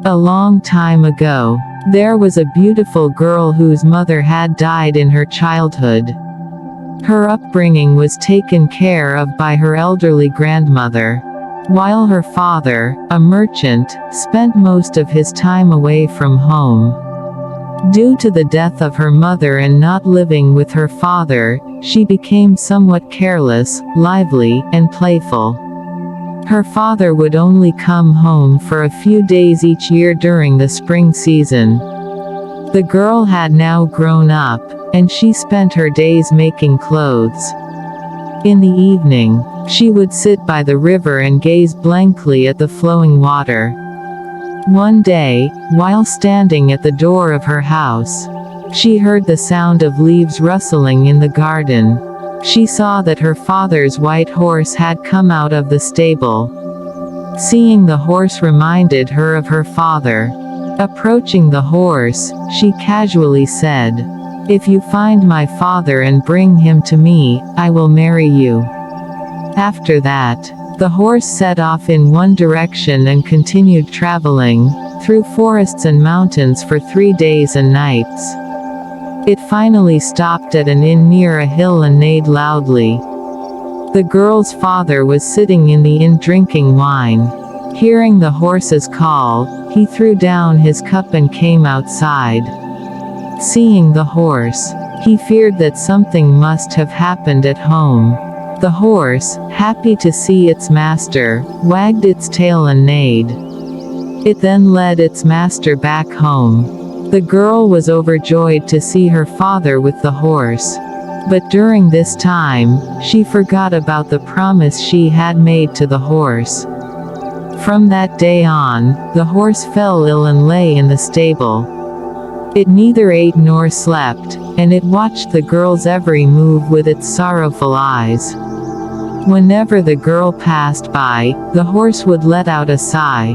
A long time ago, there was a beautiful girl whose mother had died in her childhood. Her upbringing was taken care of by her elderly grandmother, while her father, a merchant, spent most of his time away from home. Due to the death of her mother and not living with her father, she became somewhat careless, lively, and playful. Her father would only come home for a few days each year during the spring season. The girl had now grown up, and she spent her days making clothes. In the evening, she would sit by the river and gaze blankly at the flowing water. One day, while standing at the door of her house, she heard the sound of leaves rustling in the garden. She saw that her father's white horse had come out of the stable. Seeing the horse reminded her of her father. Approaching the horse, she casually said, "If you find my father and bring him to me, I will marry you." After that, the horse set off in one direction and continued traveling, through forests and mountains for 3 days and nights. It finally stopped at an inn near a hill and neighed loudly. The girl's father was sitting in the inn drinking wine. Hearing the horse's call, he threw down his cup and came outside. Seeing the horse, he feared that something must have happened at home. The horse, happy to see its master, wagged its tail and neighed. It then led its master back home. The girl was overjoyed to see her father with the horse. But during this time, she forgot about the promise she had made to the horse. From that day on, the horse fell ill and lay in the stable. It neither ate nor slept, and it watched the girl's every move with its sorrowful eyes. Whenever the girl passed by, the horse would let out a sigh.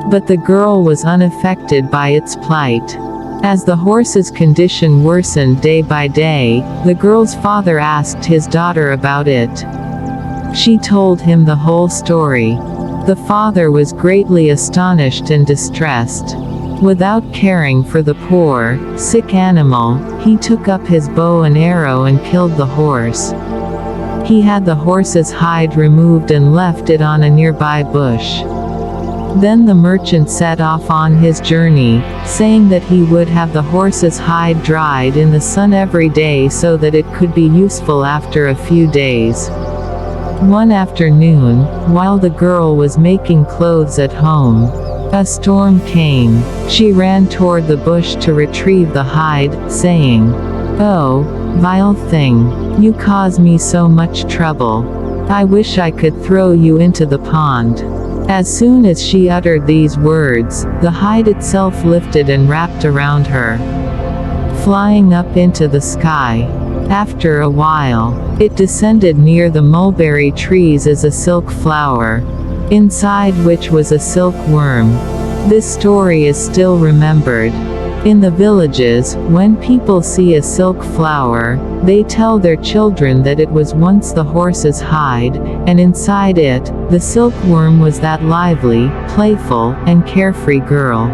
But the girl was unaffected by its plight. As the horse's condition worsened day by day, the girl's father asked his daughter about it. She told him the whole story. The father was greatly astonished and distressed. Without caring for the poor, sick animal, he took up his bow and arrow and killed the horse. He had the horse's hide removed and left it on a nearby bush. Then the merchant set off on his journey, saying that he would have the horse's hide dried in the sun every day so that it could be useful after a few days. One afternoon, while the girl was making clothes at home, a storm came. She ran toward the bush to retrieve the hide, saying, "Oh, vile thing, you cause me so much trouble. I wish I could throw you into the pond." As soon as she uttered these words, the hide itself lifted and wrapped around her, flying up into the sky. After a while, it descended near the mulberry trees as a silk flower, inside which was a silkworm. This story is still remembered. In the villages, when people see a silk flower, they tell their children that it was once the horse's hide, and inside it, the silkworm was that lively, playful, and carefree girl.